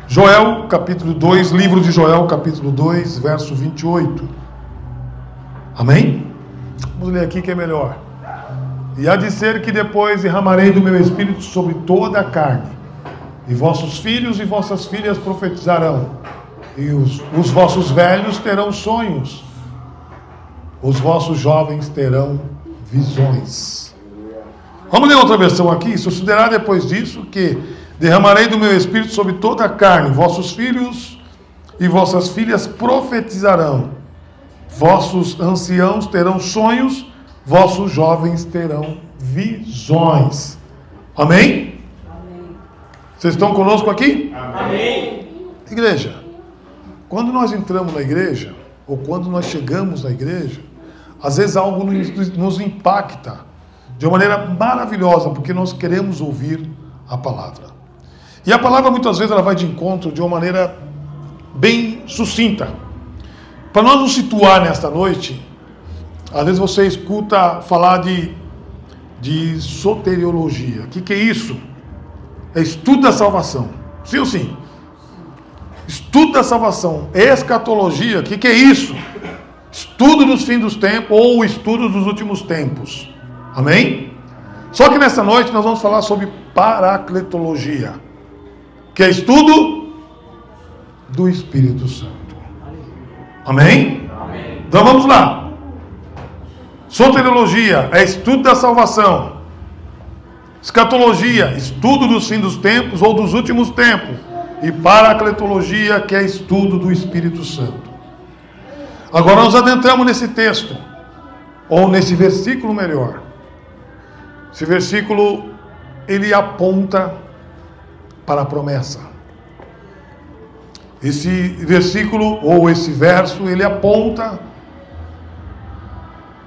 Joel, capítulo 2, livro de Joel, capítulo 2, verso 28. Amém? Vamos ler aqui que é melhor. E há de ser que depois derramarei do meu espírito sobre toda a carne, e vossos filhos e vossas filhas profetizarão, e os vossos velhos terão sonhos, os vossos jovens terão visões. Vamos ler outra versão aqui. Sucederá depois disso que derramarei do meu espírito sobre toda a carne, vossos filhos e vossas filhas profetizarão, vossos anciãos terão sonhos, vossos jovens terão visões. Amém? Amém. Vocês estão conosco aqui? Amém. Igreja, quando nós entramos na igreja, ou quando nós chegamos na igreja, às vezes algo nos impacta de uma maneira maravilhosa, porque nós queremos ouvir a palavra. E a palavra muitas vezes ela vai de encontro de uma maneira bem sucinta. Para nós nos situar nesta noite, às vezes você escuta falar de soteriologia. O que é isso? É estudo da salvação. Sim ou sim? Estudo da salvação. Escatologia. O que é isso? Estudo dos fins dos tempos ou estudo dos últimos tempos. Amém? Só que nessa noite nós vamos falar sobre paracletologia, que é estudo do Espírito Santo. Amém? Amém. Então vamos lá. Soteriologia é estudo da salvação. Escatologia, estudo dos fins dos tempos ou dos últimos tempos. E paracletologia, que é estudo do Espírito Santo. Agora nós adentramos nesse texto, ou nesse versículo melhor. Esse versículo, ele aponta para a promessa. Esse versículo, ou esse verso, ele aponta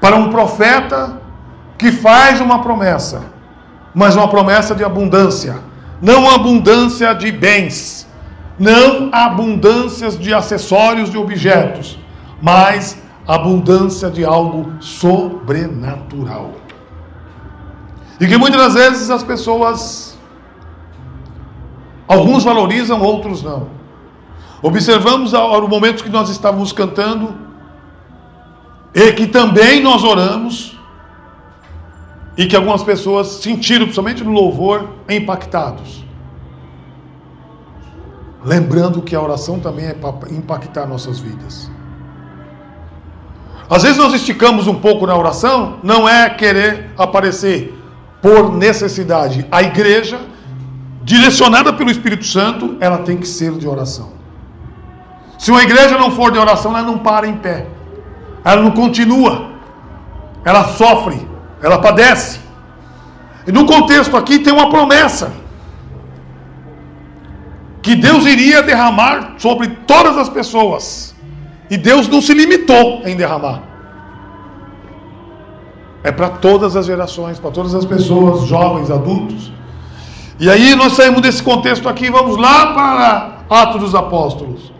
para um profeta que faz uma promessa, mas uma promessa de abundância. Não abundância de bens, não abundâncias de acessórios, de objetos, mas abundância de algo sobrenatural. E que muitas das vezes as pessoas, alguns valorizam, outros não. Observamos ao momento que nós estávamos cantando, e que também nós oramos, e que algumas pessoas sentiram, principalmente no louvor, impactados. Lembrando que a oração também é para impactar nossas vidas. Às vezes nós esticamos um pouco na oração, não é querer aparecer por necessidade. A igreja, direcionada pelo Espírito Santo, ela tem que ser de oração. Se uma igreja não for de oração, ela não para em pé. Ela não continua. Ela sofre. Ela padece. E no contexto aqui tem uma promessa. Que Deus iria derramar sobre todas as pessoas. E Deus não se limitou em derramar. É para todas as gerações, para todas as pessoas, jovens, adultos. E aí nós saímos desse contexto aqui e vamos lá para Atos dos Apóstolos.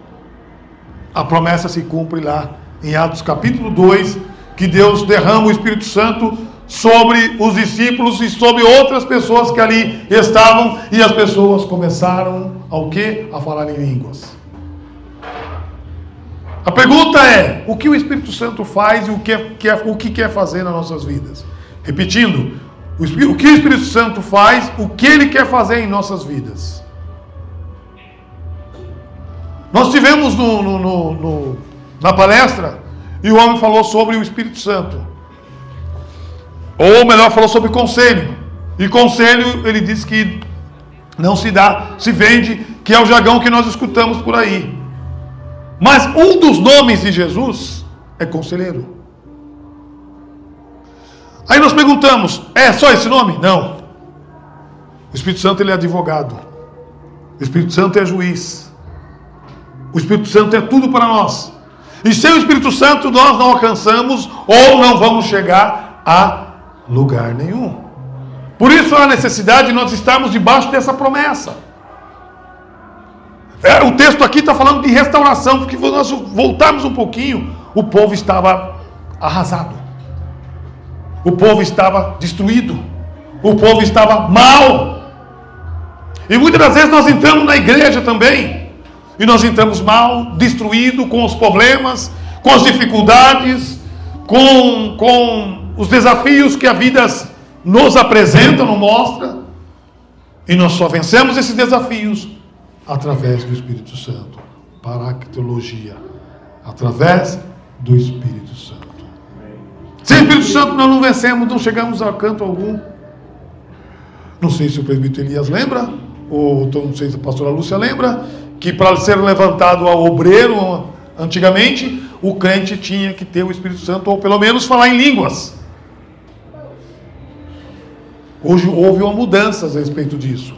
A promessa se cumpre lá em Atos capítulo 2, que Deus derrama o Espírito Santo sobre os discípulos e sobre outras pessoas que ali estavam, e as pessoas começaram ao quê? A falar em línguas. A pergunta é, o que o Espírito Santo faz e o que quer fazer nas nossas vidas? Repetindo, o que o Espírito Santo faz, o que ele quer fazer em nossas vidas? Nós tivemos na palestra, e o homem falou sobre o Espírito Santo. Ou melhor, falou sobre conselho. E conselho, ele disse que não se dá, se vende, que é o jargão que nós escutamos por aí. Mas um dos nomes de Jesus é conselheiro. Aí nós perguntamos, é só esse nome? Não. O Espírito Santo, ele é advogado. O Espírito Santo é juiz. O Espírito Santo é tudo para nós. E sem o Espírito Santo nós não alcançamos ou não vamos chegar a lugar nenhum. Por isso há a necessidade de nós estarmos debaixo dessa promessa. O texto aqui está falando de restauração, porque se nós voltarmos um pouquinho, o povo estava arrasado. O povo estava destruído. O povo estava mal. E muitas das vezes nós entramos na igreja também, e nós entramos mal, destruído, com os problemas, com as dificuldades, com os desafios que a vida nos apresenta, nos mostra. E nós só vencemos esses desafios através do Espírito Santo. Paractologia. Através do Espírito Santo. Sem o Espírito Santo nós não vencemos, não chegamos a canto algum. Não sei se o presbítero Elias lembra, ou não sei se a pastora Lúcia lembra, que para ser levantado ao obreiro, antigamente, o crente tinha que ter o Espírito Santo, ou pelo menos falar em línguas. Hoje houve uma mudança a respeito disso.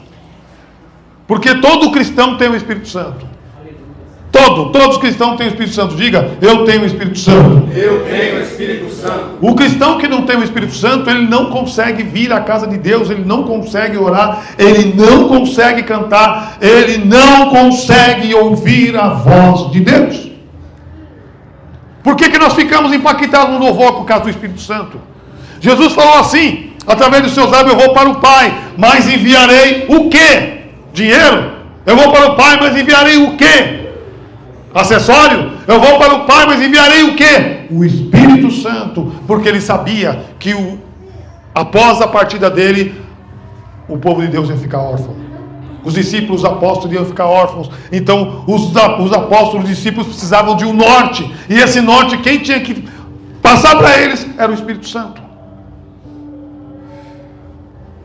Porque todo cristão tem o Espírito Santo. Todos os cristãos têm o Espírito Santo. Diga, eu tenho o Espírito Santo. Eu tenho o Espírito Santo. O cristão que não tem o Espírito Santo, ele não consegue vir à casa de Deus, ele não consegue orar, ele não consegue cantar, ele não consegue ouvir a voz de Deus. Por que nós ficamos impactados no louvor por causa do Espírito Santo? Jesus falou assim, através dos seus lábios eu vou para o Pai, mas enviarei o quê? Dinheiro? Eu vou para o Pai, mas enviarei o quê? Acessório? Eu vou para o Pai, mas enviarei o quê? O Espírito Santo, porque ele sabia que após a partida dele, o povo de Deus ia ficar órfão. Os discípulos, os apóstolos iam ficar órfãos. Então os apóstolos, os discípulos precisavam de um norte, e esse norte, quem tinha que passar para eles era o Espírito Santo.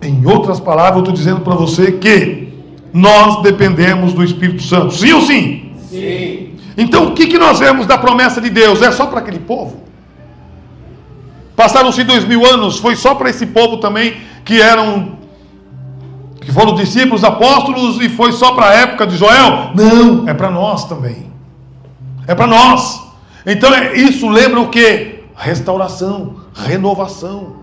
Em outras palavras, eu estou dizendo para você que nós dependemos do Espírito Santo. Sim ou sim? Sim. Então o que nós vemos da promessa de Deus? É só para aquele povo? Passaram-se 2000 anos, foi só para esse povo também que foram discípulos, apóstolos, e foi só para a época de Joel? Não, é para nós também. É para nós. Então isso lembra o quê? Restauração, renovação.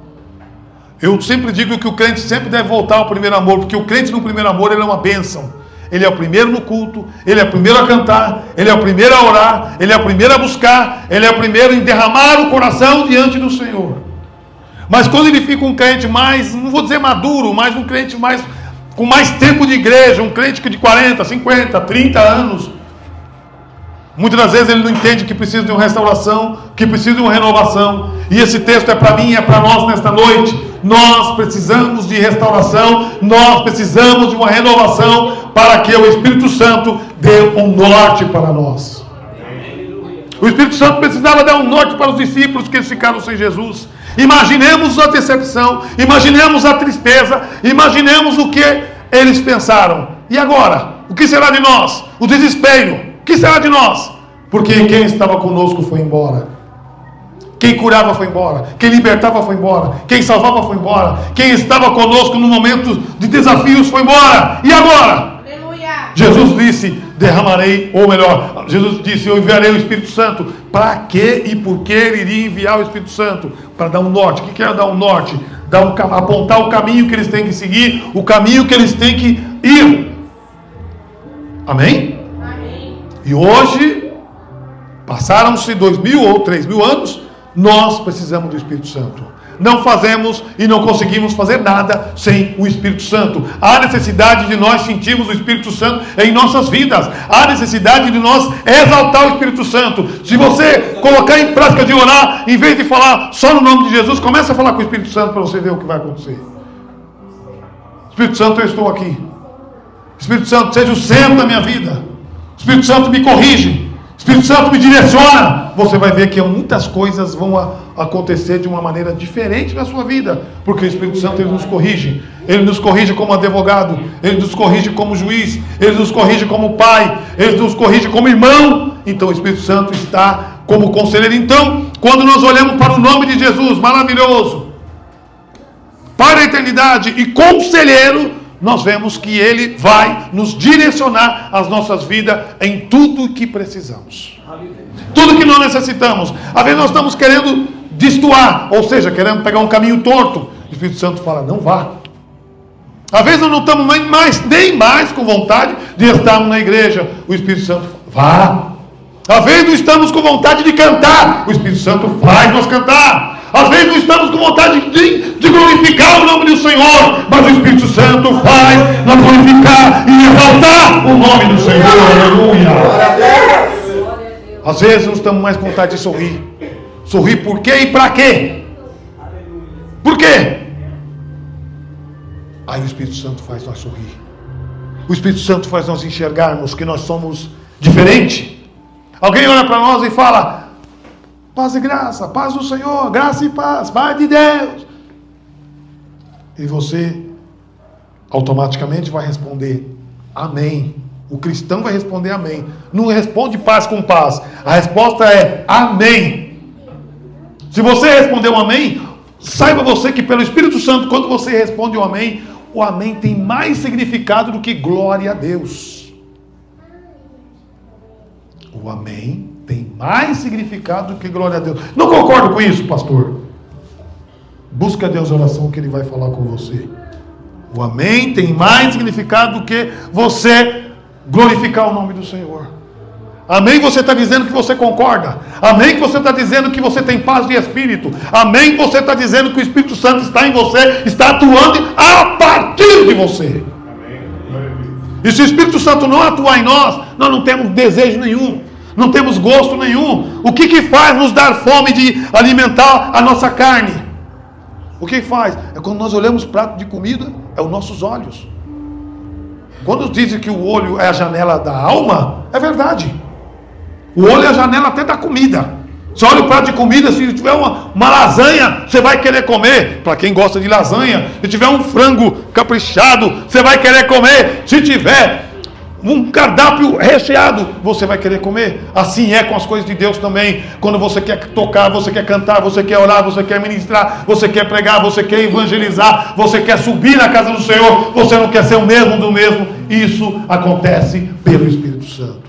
Eu sempre digo que o crente sempre deve voltar ao primeiro amor, porque o crente no primeiro amor, ele é uma bênção. Ele é o primeiro no culto, ele é o primeiro a cantar, ele é o primeiro a orar, ele é o primeiro a buscar, ele é o primeiro em derramar o coração diante do Senhor. Mas quando ele fica um crente mais, não vou dizer maduro, mas um crente com mais tempo de igreja, um crente de 40, 50, 30 anos, muitas das vezes ele não entende que precisa de uma restauração, que precisa de uma renovação. E esse texto é para mim e é para nós nesta noite. Nós precisamos de restauração, nós precisamos de uma renovação para que o Espírito Santo dê um norte para nós. O Espírito Santo precisava dar um norte para os discípulos que eles ficaram sem Jesus. Imaginemos a decepção, imaginemos a tristeza, imaginemos o que eles pensaram. E agora? O que será de nós? O desespero. O que será de nós? Porque quem estava conosco foi embora. Quem curava foi embora. Quem libertava foi embora. Quem salvava foi embora. Quem estava conosco no momento de desafios foi embora. E agora? Aleluia. Jesus disse, derramarei, ou melhor, Jesus disse, eu enviarei o Espírito Santo. Para quê e por que ele iria enviar o Espírito Santo? Para dar um norte. O que é dar um norte? Apontar o caminho que eles têm que seguir, o caminho que eles têm que ir. Amém? Amém. E hoje, passaram-se 2000 ou 3000 anos, nós precisamos do Espírito Santo. Não fazemos e não conseguimos fazer nada sem o Espírito Santo. Há necessidade de nós sentirmos o Espírito Santo em nossas vidas. Há necessidade de nós exaltar o Espírito Santo. Se você colocar em prática de orar, em vez de falar só no nome de Jesus, comece a falar com o Espírito Santo para você ver o que vai acontecer. Espírito Santo, eu estou aqui. Espírito Santo, seja o centro da minha vida. Espírito Santo, me corrige. Espírito Santo, me direciona. Você vai ver que muitas coisas vão acontecer de uma maneira diferente na sua vida, porque o Espírito Santo, ele nos corrige. Ele nos corrige como advogado, ele nos corrige como juiz, ele nos corrige como pai, ele nos corrige como irmão. Então o Espírito Santo está como conselheiro. Então, quando nós olhamos para o nome de Jesus, maravilhoso, Pai da eternidade e conselheiro, nós vemos que ele vai nos direcionar as nossas vidas em tudo que precisamos. Tudo que nós necessitamos. Às vezes nós estamos querendo destoar, ou seja, querendo pegar um caminho torto. O Espírito Santo fala, não vá. Às vezes nós não estamos nem mais com vontade de estarmos na igreja. O Espírito Santo fala, vá. Às vezes não estamos com vontade de cantar, o Espírito Santo faz nós cantar. Às vezes não estamos com vontade de glorificar o nome do Senhor, mas o Espírito Santo faz nós glorificar e exaltar o nome do Senhor. Aleluia. Às vezes não estamos mais com vontade de sorrir. Sorrir por quê e para quê? Por quê? Aí o Espírito Santo faz nós sorrir. O Espírito Santo faz nós enxergarmos que nós somos diferentes. Alguém olha para nós e fala: paz e graça, paz do Senhor, graça e paz, paz de Deus. E você automaticamente vai responder amém. O cristão vai responder amém. Não responde paz com paz. A resposta é amém. Se você respondeu amém, saiba você que pelo Espírito Santo, quando você responde o amém tem mais significado do que glória a Deus. O amém tem mais significado do que glória a Deus. Não concordo com isso, pastor? Busca a Deus em oração que Ele vai falar com você. O amém tem mais significado do que você glorificar o nome do Senhor. Amém, você está dizendo que você concorda. Amém, que você está dizendo que você tem paz de espírito. Amém, você está dizendo que o Espírito Santo está em você, está atuando a partir de você. E se o Espírito Santo não atuar em nós, nós não temos desejo nenhum, não temos gosto nenhum. O que faz nos dar fome de alimentar a nossa carne? O que faz? É quando nós olhamos prato de comida, é os nossos olhos. Quando dizem que o olho é a janela da alma, é verdade. O olho é a janela até da comida. Você olha o prato de comida, se tiver uma lasanha, você vai querer comer. Para quem gosta de lasanha, se tiver um frango caprichado, você vai querer comer. Se tiver um cardápio recheado, você vai querer comer. Assim é com as coisas de Deus também. Quando você quer tocar, você quer cantar, você quer orar, você quer ministrar, você quer pregar, você quer evangelizar, você quer subir na casa do Senhor, você não quer ser o mesmo do mesmo. Isso acontece pelo Espírito Santo.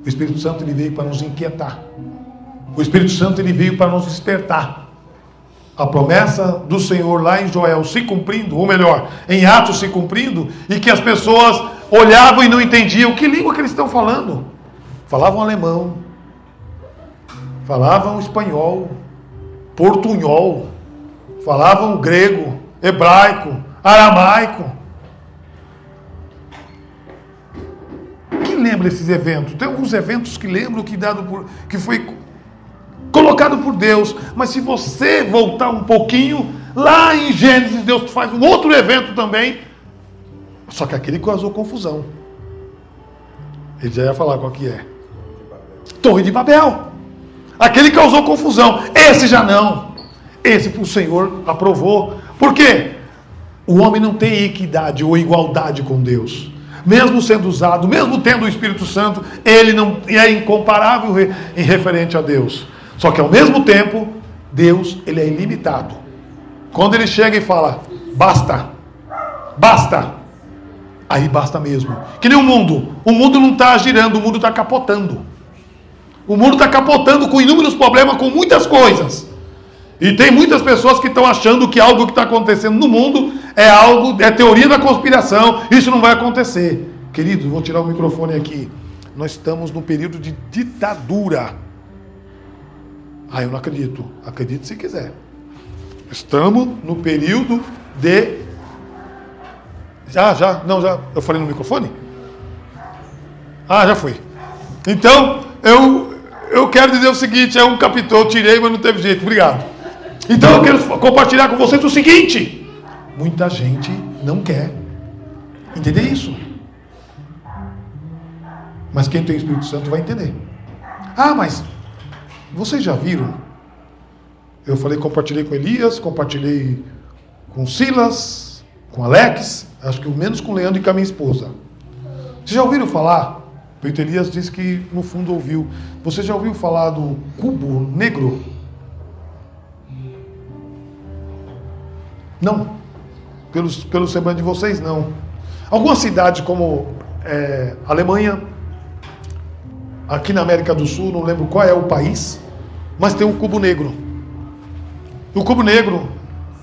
O Espírito Santo ele veio para nos inquietar. O Espírito Santo ele veio para nos despertar. A promessa do Senhor lá em Joel se cumprindo, ou melhor, em Atos se cumprindo, e que as pessoas olhavam e não entendiam que língua que eles estão falando. Falavam alemão, falavam espanhol, portunhol, falavam grego, hebraico, aramaico. Quem lembra esses eventos? Tem alguns eventos que lembram que foi colocado por Deus. Mas se você voltar um pouquinho, lá em Gênesis, Deus faz um outro evento também. Só que aquele causou confusão. Ele já ia falar qual que é. Torre de Babel. Aquele causou confusão. Esse já não. Esse o Senhor aprovou. Por quê? O homem não tem equidade ou igualdade com Deus. Mesmo sendo usado, mesmo tendo o Espírito Santo, ele não é incomparável em referente a Deus. Só que ao mesmo tempo, Deus ele é ilimitado. Quando ele chega e fala, basta, basta, aí basta mesmo. Que nem o mundo não está girando, o mundo está capotando. O mundo está capotando com inúmeros problemas, com muitas coisas. E tem muitas pessoas que estão achando que algo que está acontecendo no mundo é teoria da conspiração. Isso não vai acontecer. Querido, vou tirar o microfone aqui. Nós estamos num período de ditadura. Eu não acredito. Acredite se quiser. Estamos no período de... Já. Eu falei no microfone? Já fui. Então, eu quero dizer o seguinte, um capítulo, eu tirei, mas não teve jeito. Obrigado. Então eu quero compartilhar com vocês o seguinte: muita gente não quer entender isso. Mas quem tem o Espírito Santo vai entender. Mas vocês já viram? Eu compartilhei com Elias, compartilhei com Silas, com Alex, acho que menos com o Leandro e com a minha esposa. Vocês já ouviram falar? O Peter Elias disse que no fundo ouviu. Você já ouviu falar do cubo negro? Não. Pelo semblante de vocês, não. Algumas cidades como Alemanha, aqui na América do Sul, não lembro qual é o país, mas tem um cubo negro. O cubo negro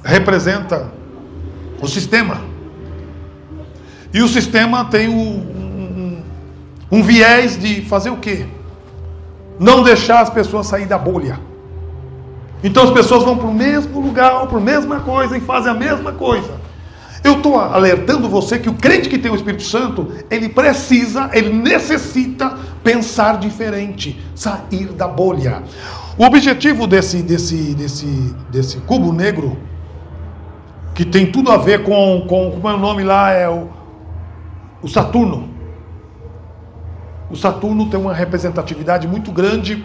representa o sistema. E o sistema tem Um viés de fazer o quê? Não deixar as pessoas sair da bolha. Então as pessoas vão para o mesmo lugar, para a mesma coisa e fazem a mesma coisa. Eu estou alertando você que o crente que tem o Espírito Santo, ele necessita pensar diferente, sair da bolha. O objetivo desse cubo negro, que tem tudo a ver com como é o nome lá, é o Saturno. O Saturno tem uma representatividade muito grande.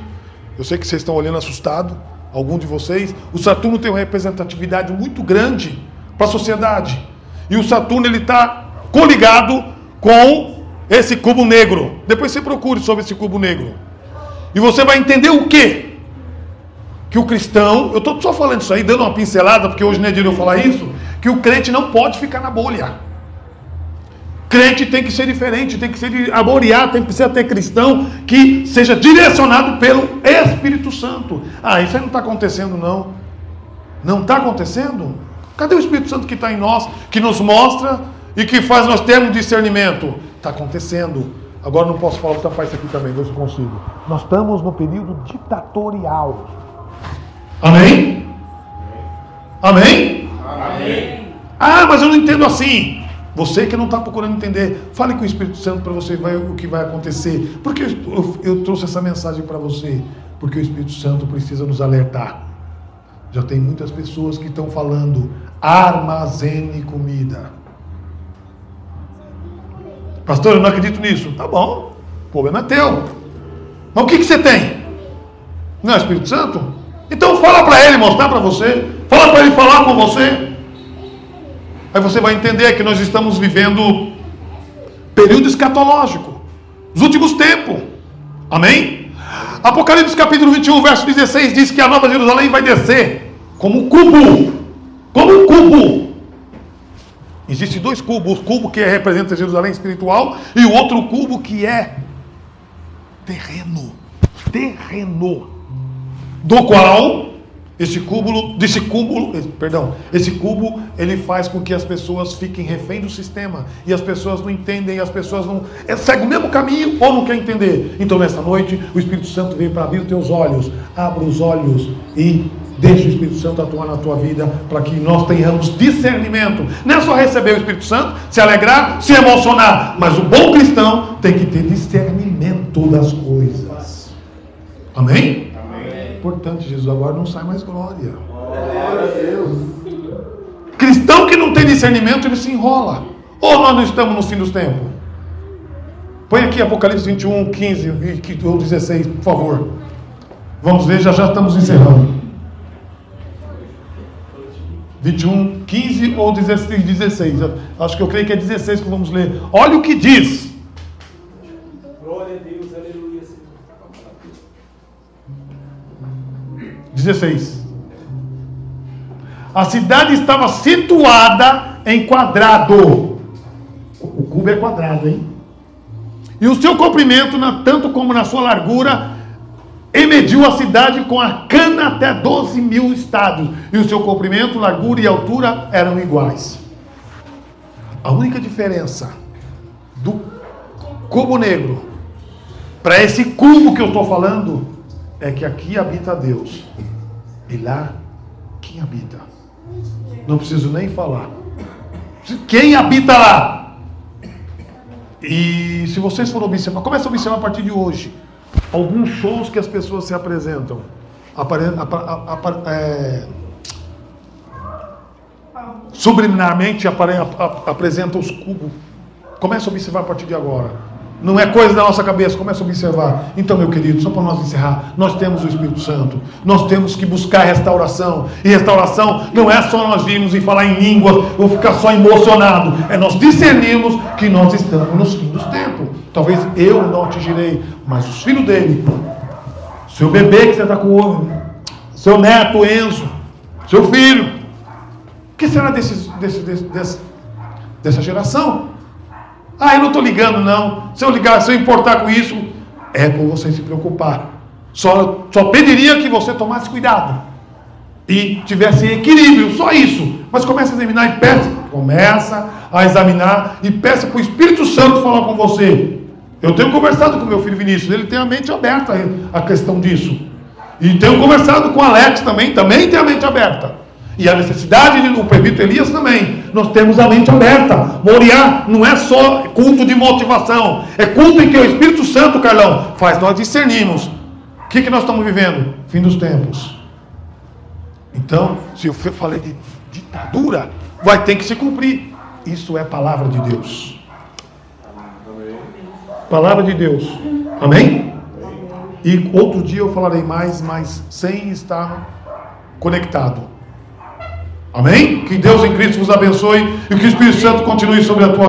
Eu sei que vocês estão olhando assustado, algum de vocês. O Saturno tem uma representatividade muito grande para a sociedade. E o Saturno, ele está coligado com esse cubo negro. Depois você procure sobre esse cubo negro. E você vai entender o quê? Que o cristão, eu estou só falando isso aí, dando uma pincelada, porque hoje não é dia de eu falar isso, que o crente não pode ficar na bolha. Crente tem que ser diferente, tem que ser arboreado, tem que ser até cristão que seja direcionado pelo Espírito Santo. Ah, isso aí não está acontecendo não. Não está acontecendo? Cadê o Espírito Santo que está em nós, que nos mostra e que faz nós termos discernimento? Está acontecendo. Agora não posso falar, vou tapar isso aqui também, ver se eu consigo. Nós estamos no período ditatorial. Amém? Amém? Amém. Ah, mas eu não entendo assim. Você que não está procurando entender, fale com o Espírito Santo para você ver o que vai acontecer. Por que eu trouxe essa mensagem para você? Porque o Espírito Santo precisa nos alertar. Já tem muitas pessoas que estão falando, armazene comida. Pastor, eu não acredito nisso. Tá bom, o problema é teu. Mas o que você tem? Não é o Espírito Santo? Então fala para ele mostrar para você. Fala para ele falar com você. Aí você vai entender que nós estamos vivendo período escatológico, os últimos tempos. Amém? Apocalipse capítulo 21, verso 16 diz que a Nova Jerusalém vai descer como um cubo. Como um cubo. Existem dois cubos. O cubo que representa Jerusalém espiritual e o outro cubo que é terreno. Terreno. Do qual esse cubo, ele faz com que as pessoas fiquem refém do sistema. E as pessoas não entendem, as pessoas não seguem o mesmo caminho ou não querem entender. Então nesta noite, o Espírito Santo veio para abrir os teus olhos. Abra os olhos e deixe o Espírito Santo atuar na tua vida, para que nós tenhamos discernimento. Não é só receber o Espírito Santo, se alegrar, se emocionar. Mas o bom cristão tem que ter discernimento das coisas. Amém? Importante, Jesus, agora não sai mais glória. Glória a Deus. Cristão que não tem discernimento, ele se enrola. Ou nós não estamos no fim dos tempos? Põe aqui Apocalipse 21, 15 ou 16, por favor. Vamos ver, já estamos encerrando. 21, 15 ou 16. Acho que eu creio que é 16 que vamos ler. Olha o que diz. Glória a Deus, aleluia. 16. A cidade estava situada em quadrado. O cubo é quadrado, hein? E o seu comprimento, tanto como na sua largura, mediu a cidade com a cana até 12.000 estados. E o seu comprimento, largura e altura eram iguais. A única diferença do cubo negro para esse cubo que eu estou falando é que aqui habita Deus. E lá, quem habita? Não preciso nem falar. Quem habita lá? E se vocês forem observar, comece a observar a partir de hoje alguns shows que as pessoas se apresentam. Subliminarmente apresentam os cubos. Comece a observar a partir de agora. Não é coisa da nossa cabeça, começa a observar. Então, meu querido, só para nós encerrar, nós temos o Espírito Santo. Nós temos que buscar restauração. E restauração não é só nós virmos e falar em línguas ou ficar só emocionado. É nós discernirmos que nós estamos nos fins dos tempos. Talvez eu não atingirei, mas os filhos dele, seu bebê que você está com o olho, seu neto Enzo, seu filho, o que será dessa geração? Ah, eu não estou ligando não. Se eu importar com isso, é por você se preocupar. Só pediria que você tomasse cuidado e tivesse equilíbrio, só isso. Mas comece a examinar e começa a examinar e peça para o Espírito Santo falar com você. Eu tenho conversado com meu filho Vinícius, ele tem a mente aberta a questão disso. E tenho conversado com o Alex também tem a mente aberta. E a necessidade do presbítero Elias também. Nós temos a mente aberta. Moriá não é só culto de motivação. É culto em que o Espírito Santo, Carlão, faz nós discernirmos. O que nós estamos vivendo? Fim dos tempos. Então, se eu falei de ditadura, vai ter que se cumprir. Isso é palavra de Deus. Palavra de Deus. Amém? E outro dia eu falarei mais, mas sem estar conectado. Amém? Que Deus em Cristo vos abençoe e que o Espírito Santo continue sobre a tua